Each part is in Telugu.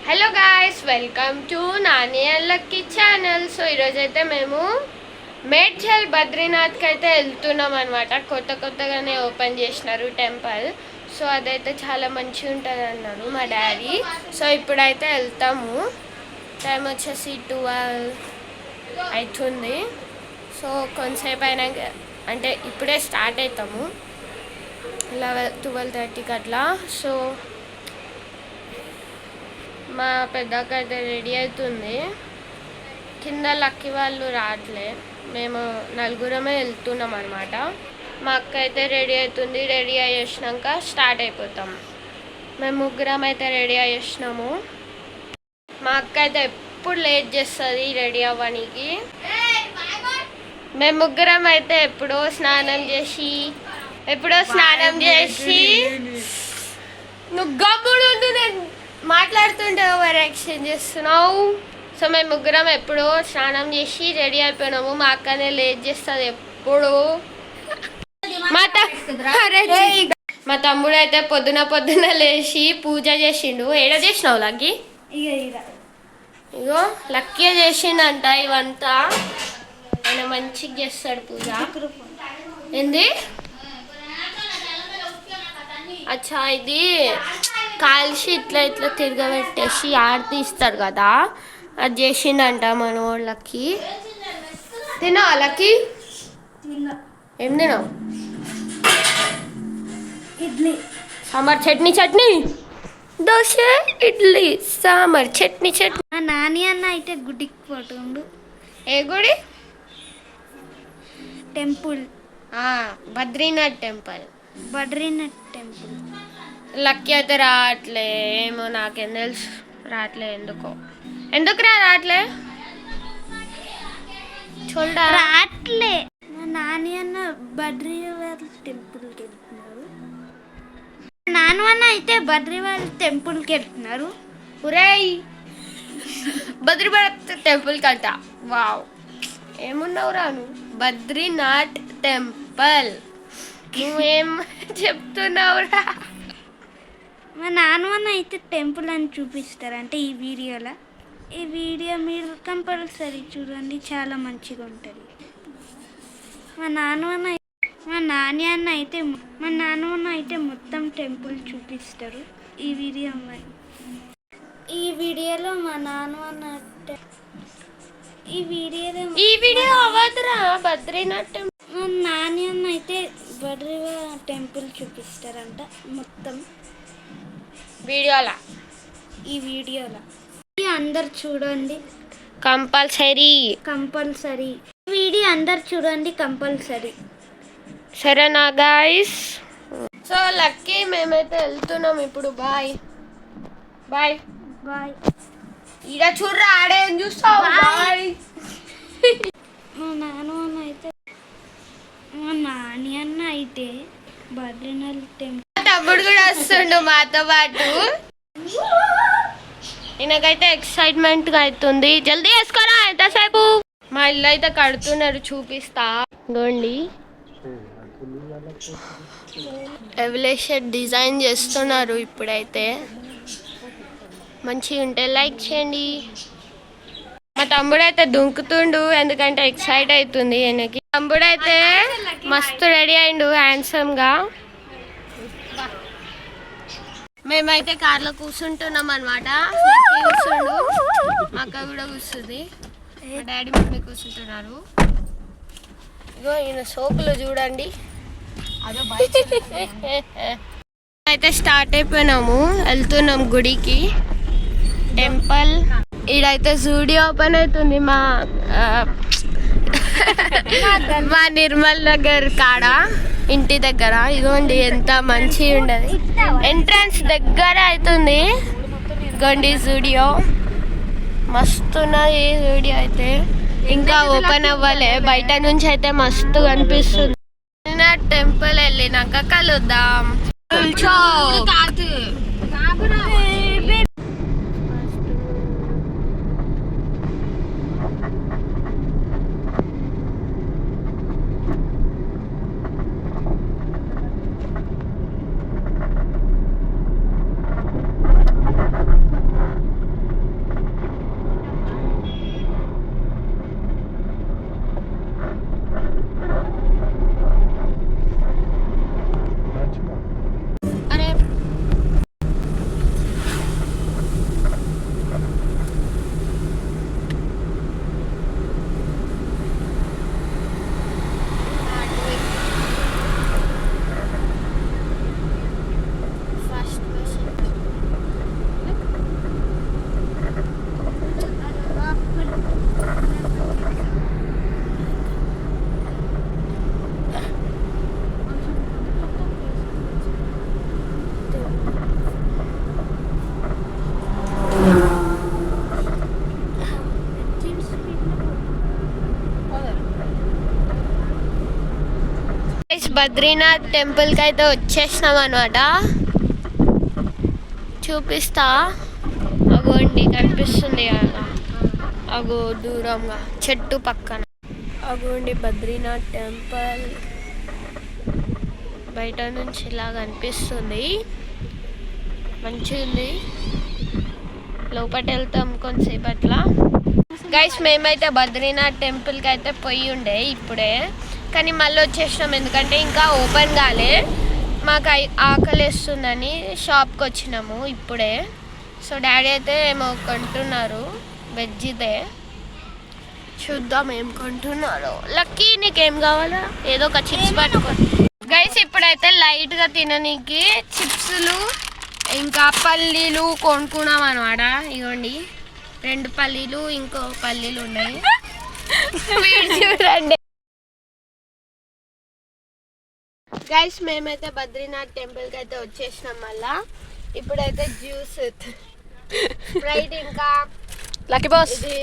Hello guys, welcome to Nani and lucky channel. So ఈరోజైతే మేము మేడ్చల్ బద్రీనాథ్కి అయితే వెళ్తున్నాం అనమాట. కొత్తగానే ఓపెన్ చేసినారు టెంపుల్. సో అదైతే చాలా మంచిగా ఉంటుంది అన్నారు మా డాడీ. సో ఇప్పుడైతే వెళ్తాము. టైం వచ్చేసి 12 అవుతుంది. సో కొంతసేపు అయినాక అంటే ఇప్పుడే స్టార్ట్ అవుతాము 12:30కి అట్లా. సో మా పెద్దక్క అయితే రెడీ అవుతుంది. కింద లక్కీ వాళ్ళు రావట్లే, మేము నలుగురమే వెళ్తున్నాం అనమాట. మా అక్క అయితే రెడీ అవుతుంది. రెడీ అయ్యేసినాక స్టార్ట్ అయిపోతాం. మేము ముగ్గురం అయితే రెడీ అయ్యేసినాము. మా అక్క అయితే ఎప్పుడు లేట్ చేస్తుంది రెడీ అవ్వడానికి. మేము ముగ్గురం అయితే ఎప్పుడో స్నానం చేసి నువ్వు గమ్ముడు నేను మాట్లాడుతుంటే ఓవర్ యాక్షన్ చేస్తున్నావు. సో మేము ముగ్గురం ఎప్పుడో స్నానం చేసి రెడీ అయిపోయినాము. మా అక్కనే లేట్ చేస్తుంది ఎప్పుడు. మా తమ్ముడు అయితే పొద్దున లేచి పూజ చేసిండు. ఏడ చేసినావు లక్కీ? ఇగో లక్కీ చేసిండంట ఇవంతా. ఆయన మంచిగా చేస్తాడు పూజ. ఏంది? అచ్చా, ఇది కాల్చి ఇట్లా తిరగబెట్టేసి ఆరతి ఇస్తారు కదా, అది చేసిండంట మన వాళ్ళకి. తిన్నావా లక్కీ? ఏం తిన్నావు? ఇడ్లీ, సాంబార్, చట్నీ, దోశ, ఇడ్లీ, సాంబార్, చట్నీ. మా నాని అన్న అయితే గుడికి పోతుండు. ఏ గుడి? Temple, Badrinath temple. లక్కీ అయితే రావట్లే. ఏమో నాకేం తెలుసు, రావట్లే. ఎందుకు రావట్లే చూడరా? రాట్లే. మా నాని అన్న బద్రీనాథ్ టెంపుల్కి వెళ్తున్నారు. నాన్న అయితే బద్రీనాథ్ టెంపుల్కి వెళ్తున్నారు. ఒరేయ్, బద్రీనాథ్ టెంపుల్ కంట. వావ్, ఏమున్నావు రాను? బద్రీనాథ్ టెంపుల్ నువ్వేం చెప్తున్నావురా? మా నాన్న అయితే టెంపుల్ అని చూపిస్తారంటే ఈ వీడియో మీరు కంపల్సరీ చూడండి, చాలా మంచిగా ఉంటుంది. మా నాని అన్న అయితే మొత్తం టెంపుల్ చూపిస్తారు ఈ వీడియోలో. మా నాన్న ఈ వీడియో అవ్వదురా. బద్రీనాథ్ టెంపుల్ మా నాని అన్న అయితే బద్రీనాథ్ టెంపుల్ చూపిస్తారంట మొత్తం ఈ వీడియోలో. అందరు చూడండి కంపల్సరీ. వీడియో అందరు చూడండి కంపల్సరీ. సరేనా గాయస్? సో లక్కీ మేమైతే వెళ్తున్నాం ఇప్పుడు. బాయ్. ఇడ చూడరా, ఆడేం చూస్తావు? బాయ్. మా నాని అన్న అయితే బద్రీనాథ్ టెంపుల్. తమ్ముడు కూడా వస్తుండు మాతో పాటు. ఈయనకైతే ఎక్సైట్మెంట్గా అవుతుంది. జల్దీ వేసుకోరా, ఎంతసేపు? మా ఇల్లు అయితే కడుతున్నారు, చూపిస్తా. గోండి ఎవలేషన్ డిజైన్ చేస్తున్నారు ఇప్పుడైతే. మంచిగా ఉంటే లైక్ చేయండి. మా తమ్ముడు అయితే దుంకుతుండు, ఎందుకంటే ఎక్సైట్ అవుతుంది ఈయనకి. తమ్ముడు అయితే మస్తు రెడీ అయిండు హ్యాండ్సమ్గా. మేమైతే కార్లో కూర్చుంటున్నాం అనమాట. కూర్చుండు, మా అక్క కూడా కూర్చుంది, మా డాడీ మమ్మీ కూర్చుంటున్నారు. ఇగో ఈయన సోకులు చూడండి. అయితే స్టార్ట్ అయిపోయినాము, వెళ్తున్నాం గుడికి, టెంపుల్. ఈడైతే జూడియో ఓపెన్ అవుతుంది మా నిర్మల్ నగర్ కాడ, ఇంటి దగ్గర. ఇదిగోండి ఎంత మంచిగా ఉండదు. ఎంట్రన్స్ దగ్గర అవుతుంది. ఇదిగోండి జూడియో, మస్తున్నది జూడియో అయితే. ఇంకా ఓపెన్ అవ్వలే, బయట నుంచి అయితే మస్తు కనిపిస్తుంది. టెంపుల్ వెళ్ళినాక కలుద్దాం. బద్రీనాథ్ టెంపుల్కి అయితే వచ్చేసినాం అనమాట. చూపిస్తా, అగోండి కనిపిస్తుంది కదా, అగో దూరంగా చెట్టు పక్కన అగోండి బద్రీనాథ్ టెంపుల్. బయట నుంచి ఇలా కనిపిస్తుంది, మంచిగా ఉంది. లోపల వెళ్తాం కొంతసేపట్లా. గైస్ మేమైతే బద్రీనాథ్ టెంపుల్కి అయితే పోయి ఉండే ఇప్పుడే, కానీ మళ్ళీ వచ్చేసినాం ఎందుకంటే ఇంకా ఓపెన్ కాలే. మాకు ఆకలి వేస్తుందని షాప్కి వచ్చినాము ఇప్పుడే. సో డాడీ అయితే ఏమో కొంటున్నారు, వెజ్దే. చూద్దాం ఏం కొంటున్నారో. లక్కీ నీకేం కావాలా? ఏదో ఒక చిప్స్ పట్టుకో. గైస్ ఇప్పుడైతే లైట్గా తిననీకి చిప్స్లు ఇంకా పల్లీలు కొనుక్కున్నాం అనమాట. ఇగోండి 2 పల్లీలు ఇంకో పల్లీలు ఉన్నాయి. చూడండి గైస్ మేమైతే బద్రీనాథ్ టెంపుల్కి అయితే వచ్చేసినాం. మళ్ళా ఇప్పుడైతే జ్యూస్ స్ప్రైట్ ఇంకా లక్కీ బాస్ ఇది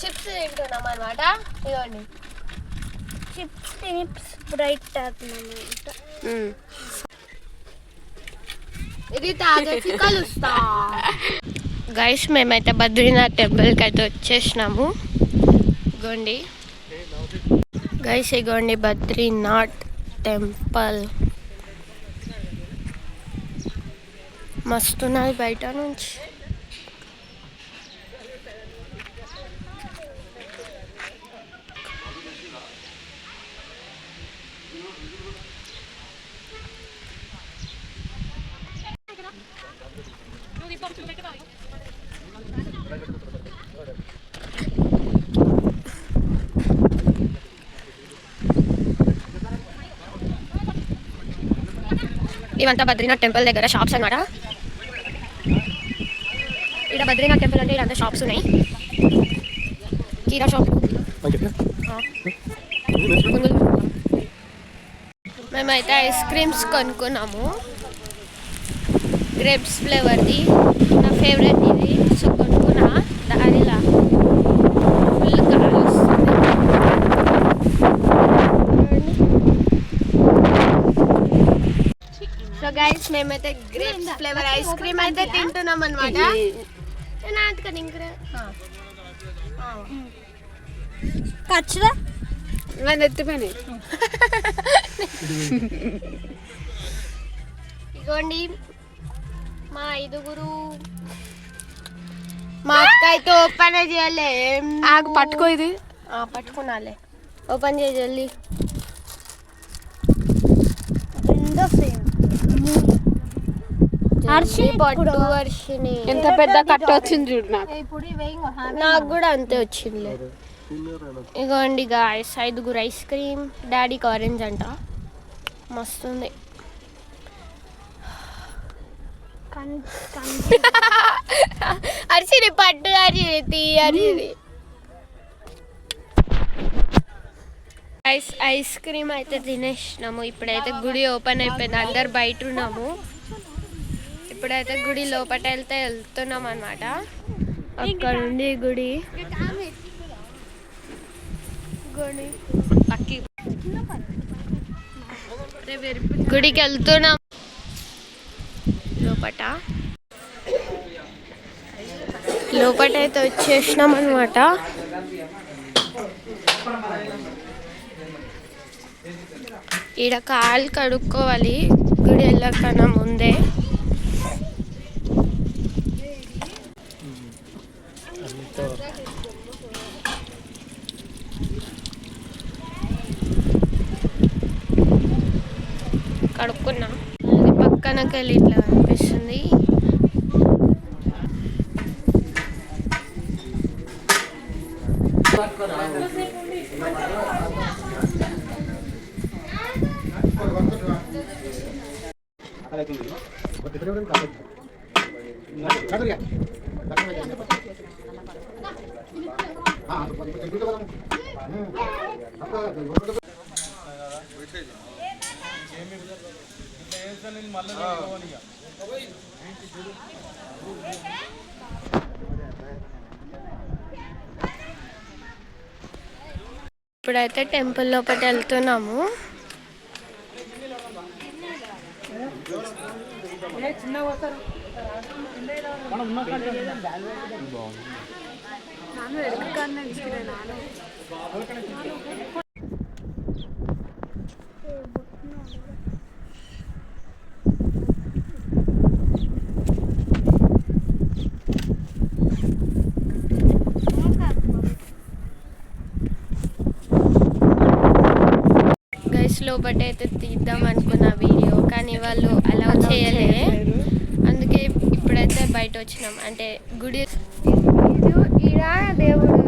చిప్స్ తింటున్నాం అనమాట. ఇవ్వండి చిప్స్ తిని స్ప్రైట్ తాగుతున్నాం. ఇది తాగేసి కలుస్తా. గైస్ మేమైతే బద్రీనాథ్ టెంపుల్కి అయితే వచ్చేసినాము. ఇగోండి గైస్, ఇగోండి బద్రీనాథ్ టెంపుల్ మస్తున్నది బయట నుంచి. ఇవంతా బద్రీనాథ్ టెంపుల్ దగ్గర షాప్స్ అన్నమాట. ఇక్కడ బద్రీనాథ్ టెంపుల్ అంటే ఇదంతా షాప్స్ ఉన్నాయి. కీరా షాప్. మేమైతే ఐస్ క్రీమ్స్ కొనుక్కున్నాము, గ్రేప్స్ ఫ్లేవర్ది. నా ఫేవరెట్ ఇది. సో కొనుక్కున్నా. దారిలా ఫుల్ గాలి వస్తుంది. సో గైస్ మేమైతే గ్రేప్స్ ఫ్లేవర్ ఐస్ క్రీమ్ అయితే తింటున్నాం అనమాట. ఖచ్చితంగా ఇగోండి మా 5గురు. మా అక్క అయితే ఓపెన్ చేయాలి. పట్టుకో, ఇది పట్టుకున్నాలే. ఓపెన్ చేయాలి. ఎంత పెద్ద కట్ట వచ్చింది చూడు. నాకు కూడా అంతే వచ్చింది. ఇగోండి గాయ్స్ 5గురు ఐస్ క్రీమ్. డాడీకి ఆరెంజ్ అంట, మస్తుంది. అరిసిరి పట్టు అరిసిరి తీ అరిసిరి. ఐస్ క్రీమ్ అయితే తినేసినాము. ఇప్పుడైతే గుడి ఓపెన్ అయిపోయింది, అందరు బయట ఉన్నాము. ఇప్పుడైతే గుడి లోపల వెళ్తున్నాం అనమాట. అక్కడ ఉంది గుడి. గుడికి వెళ్తున్నాం. లోపట అయితే వచ్చేసినాం అనమాట. ఈడ కాలు కడుక్కోవాలి గుడి వెళ్ళకన్నా ముందే. కడుక్కున్నా. అది పక్కనకి వెళ్ళి ఇట్లా అనిపిస్తుంది. ఇప్పుడైతే టెంపుల్ లోపల వెళ్తున్నాము. లోపల అయితే తీద్దాం అనుకున్న వీడియో, కానీ వాళ్ళు అలౌ చేయలే. అందుకే ఇప్పుడైతే బయట వచ్చినాం. అంటే గుడి ఈడ దేవుడు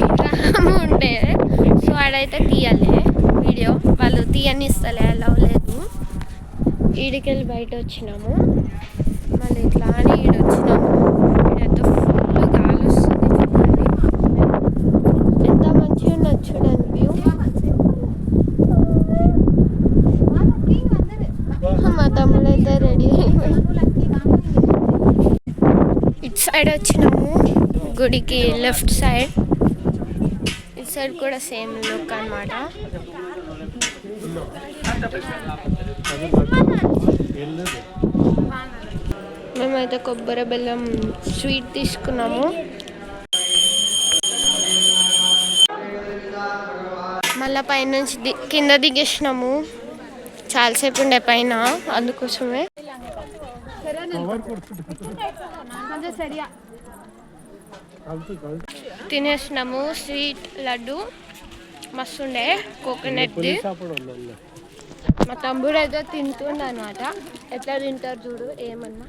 విగ్రహం ఉండే, సో ఆడైతే తీయాలి వీడియో. వాళ్ళు తీయనిస్తలే, అలౌ లేదు. ఈడికెళ్ళి బయట వచ్చినాము, మళ్ళీ ఇట్లా అని ఈడ వచ్చినాము. ఈడైతే ఫుల్ గాలి వస్తుంది, చూడండి ఎంత మంచిగా ఉన్నది చూడండి వ్యూ. మా తమ్ముడు అయితే రెడీ అయిపోయి ఇటు సైడ్ వచ్చినాము గుడికి, లెఫ్ట్ సైడ్. ఇటు సైడ్ కూడా సేమ్ లుక్ అన్నమాట. మేమైతే కొబ్బరి బెల్లం స్వీట్ తీసుకున్నాము. మళ్ళీ పైనుంచి కింద దిగేసినాము. చాలాసేపు ఉండే పైన, అందుకోసమే తినేసినాము. స్వీట్ లడ్డు మస్తు ఉండే, కోకోనట్ది. మా తమ్ముడు అయితే తింటుండే అనమాట. ఎట్లా తింటారు చూడు, ఏమన్నా.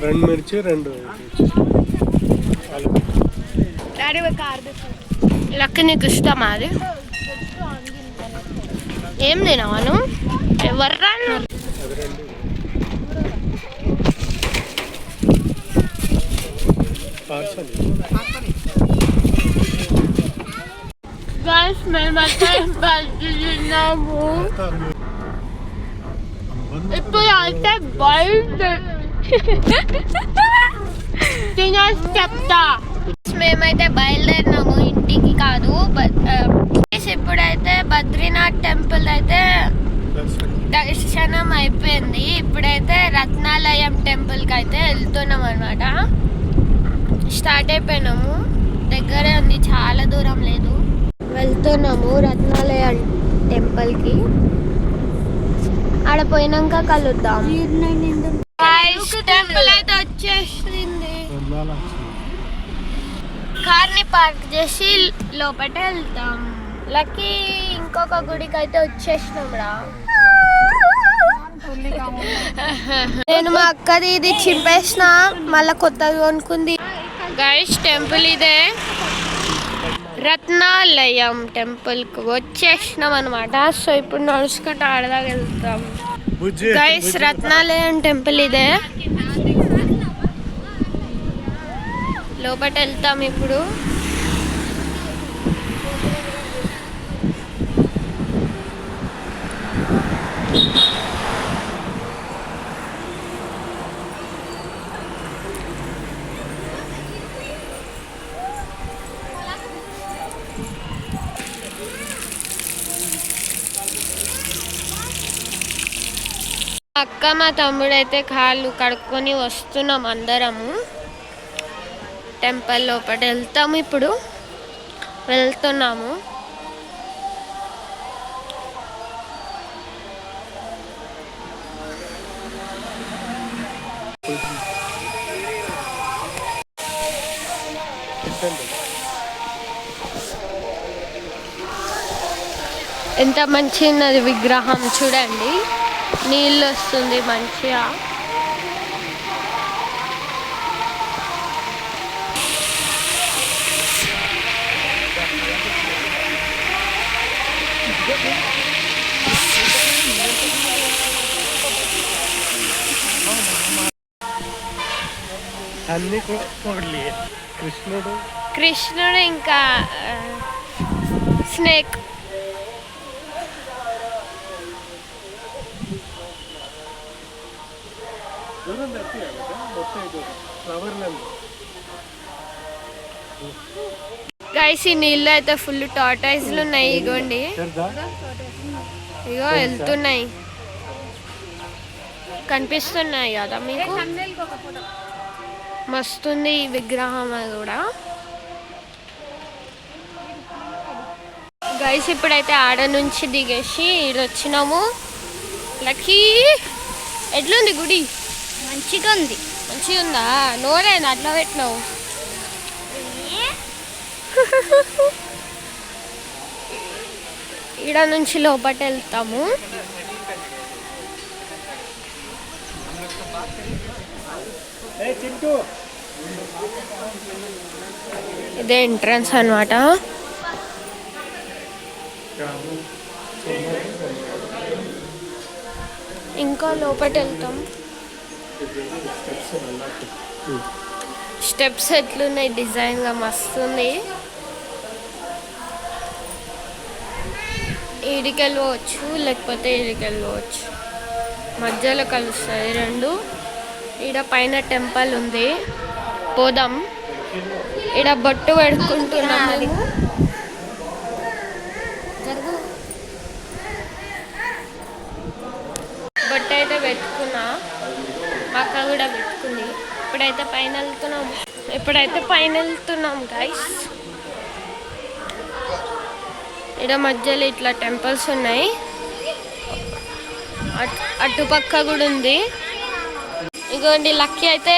రెండు మిర్చి, రెండు లక్క నీకు ఇష్టమా అది? ఏం తినవాను? ఎవర్రా గైస్, మేమైతే తిన్నాము. ఇప్పుడు అయితే బయట తినేసి చెప్తా. మేమైతే బయలుదేరినాము, ఇంటికి కాదు. ఇప్పుడైతే బద్రీనాథ్ టెంపుల్ అయితే దర్శనం అయిపోయింది. ఇప్పుడైతే రత్నాలయం టెంపుల్కి అయితే వెళ్తున్నాం అనమాట. స్టార్ట్ అయిపోయినాము, దగ్గరే ఉంది, చాలా దూరం లేదు. వెళ్తున్నాము రత్నాలయం టెంపుల్కి. ఆడ పోయినాక కలుద్దాం. టెంపుల్ అయితే వచ్చేసింది. కార్ని పార్క్ చేసి లోపల వెళ్తాం. లక్కీ ఇంకొక గుడికి అయితే వచ్చేసినాం రా. నేను మా అక్కది ఇది చింపేసిన, మళ్ళీ కొత్తగా కొనుక్కుంది. గైస్, టెంపుల్ ఇదే, రత్నాలయం టెంపుల్కి వచ్చేసినాం అనమాట. సో ఇప్పుడు నడుచుకుంటూ ఆడదాకా వెళ్తాం. గైస్, రత్నాలయం టెంపుల్ ఇదే, లోపల వెళ్తాం ఇప్పుడు. అక్క మా తమ్ముడైతే కాళ్ళు కడుక్కొని వస్తున్నాం అందరము. టెంపుల్ లోపల వెళ్తాము, ఇప్పుడు వెళ్తున్నాము. ఎంత మంచిగా ఉన్నది విగ్రహం చూడండి, నీళ్ళు వస్తుంది మంచిగా. అన్ని కృష్ణుడు ఇంకా స్నేక్. గైస్ ఈ నీళ్ళు అయితే ఫుల్ టార్టాయిస్లు ఉన్నాయి. ఇగోండి, ఇగో వెళ్తున్నాయి, కనిపిస్తున్నాయి కదా మీకు. మస్తుంది ఈ విగ్రహం కూడా. గైస్ ఇప్పుడైతే ఆడ నుంచి దిగేసి ఇది వచ్చినాము. లక్కీ ఎట్లుంది గుడి? మంచిగా ఉంది. మంచిగా ఉందా? నోరేనా అట్లా పెట్టినావు? ఈడ నుంచి లోపట వెళ్తాము. ఇదే ఎంట్రన్స్ అన్నమాట. ఇంకా లోపట వెళ్తాం. స్టెప్స్ ఎట్లున్నాయి, డిజైన్గా మస్తుంది. ఈడికి వెళ్ళవచ్చు, లేకపోతే ఈడికి వెళ్ళవచ్చు, మధ్యలో కలుస్తాయి రెండు. ఈడ పైన టెంపుల్ ఉంది, పోదాం. ఈడ బొట్టు పెట్టుకుంటున్నాము. బొట్టు అయితే పెట్టుకున్నా, మా అక్క కూడా పెట్టుకుంది. ఇప్పుడైతే పైన వెళ్తున్నాం గైస్. ఈడ మధ్యలో ఇట్లా టెంపుల్స్ ఉన్నాయి, అటుపక్క కూడా ఉంది. ఇగోండి లక్కీ అయితే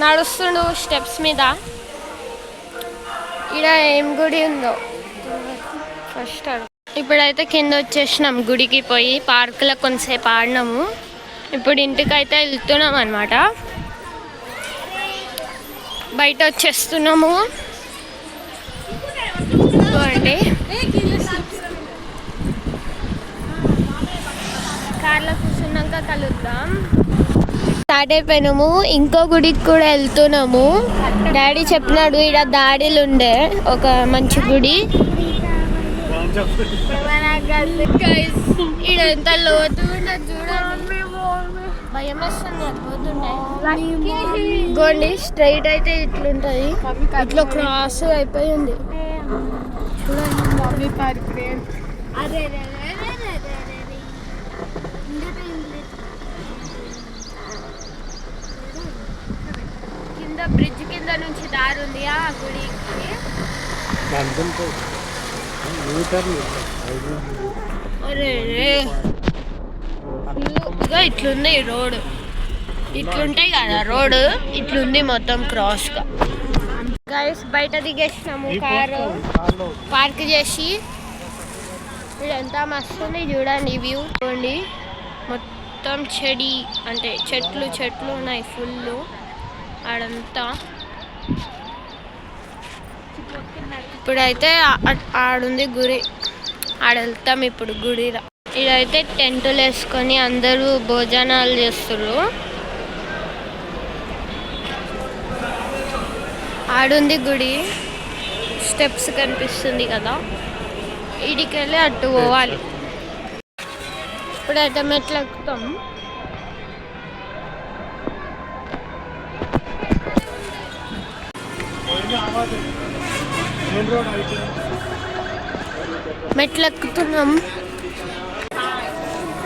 నడుస్తుండు స్టెప్స్ మీద. ఈడ ఏం గుడి ఉందో ఫస్ట్. ఇప్పుడైతే కింద వచ్చేసినాం, గుడికి పోయి పార్కులో కొంతసేపు ఆడినాము. ఇప్పుడు ఇంటికైతే వెళ్తున్నాం అన్నమాట. బయట వచ్చేస్తున్నాము. అండి కార్లో కూర్చున్నాక కలుద్దాం. స్టార్ట్ అయిపోయినాము. ఇంకో గుడికి కూడా వెళ్తున్నాము. డాడీ చెప్పినాడు ఈడ దాడిలు ఉండే ఒక మంచి గుడి. ఈడ ఎంత లోతు చూడండి, భయం వేస్తుంది. గోండి స్ట్రైట్ అయితే ఇట్లుంటది, ఇట్లా క్రాస్ అయిపోయింది. కింద బ్రిడ్జ్ కింద నుంచి దారి ఉంది ఆ గుడికి. ఇక ఇట్లుంది రోడ్, ఇట్లుంటాయి కదా రోడ్, ఇట్లుంది మొత్తం క్రాస్గా. గైస్ బయట దిగేసినాము, కారు పార్క్ చేసి. ఇదంతా మస్తు ఉంది చూడండి, వ్యూ చూడండి. మొత్తం చెట్లు ఉన్నాయి ఫుల్ ఆడంతా. ఇప్పుడైతే ఆడుంది గుడి, ఆడ వెళ్తాం ఇప్పుడు గుడిలో. ఇదైతే టెంటులు వేసుకొని అందరూ భోజనాలు చేస్తున్నారు. ఆడుంది గుడి, స్టెప్స్ కనిపిస్తుంది కదా, ఈడికి వెళ్ళి అటు పోవాలి. ఇప్పుడైతే మెట్లు ఎక్కుతాం. మెట్లు ఎక్కుతున్నాం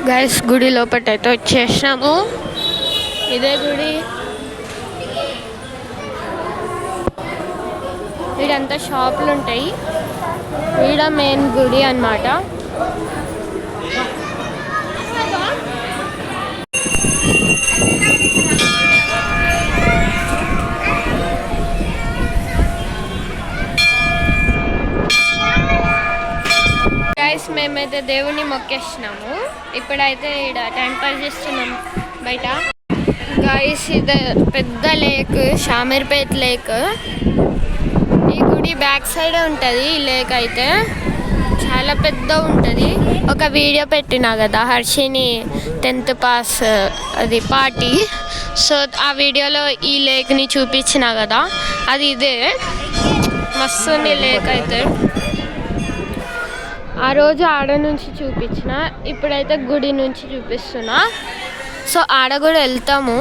గైస్. గుడి లోపల అయితే వచ్చేసినాము. ఇదే గుడి. ఈడంతా షాపులు ఉంటాయి. ఈడ మెయిన్ గుడి అన్నమాట. గైస్ మేమైతే దేవుని మొక్కేసినాము. ఇప్పుడైతే ఈడ టైం పాస్ చేస్తున్నాం బయట. గైస్ ఇది పెద్ద లేక్, షామీర్పేట్ లేక్. ఈ గుడి బ్యాక్ సైడ్ ఉంటుంది. ఈ లేక్ అయితే చాలా పెద్ద ఉంటుంది. ఒక వీడియో పెట్టినా కదా హర్షిని 10th పాస్ అది పార్టీ. సో ఆ వీడియోలో ఈ లేక్ని చూపించిన కదా, అది ఇదే. మస్తుంది లేక్ అయితే. ఆ రోజు ఆడ నుంచి చూపించిన, ఇప్పుడైతే గుడి నుంచి చూపిస్తున్నా. సో ఆడ కూడా వెళ్తాము,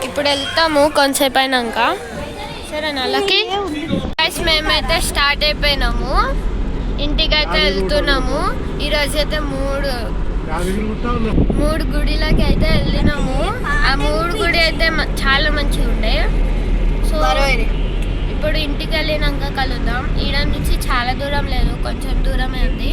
ఇప్పుడు వెళ్తాము కొంతసేపు అయినాక. సరేనా లక్కీ? గైస్ మేమైతే స్టార్ట్ అయిపోయినాము, ఇంటికైతే వెళ్తున్నాము. ఈరోజు అయితే మూడు గుడిలకి అయితే వెళ్ళినాము. ఆ 3 గుడి అయితే చాలా మంచిగా ఉండే. సో ఇప్పుడు ఇంటికి వెళ్ళినాక కలుద్దాం. ఈడ నుంచి చాలా దూరం లేదు, కొంచెం దూరమే ఉంది.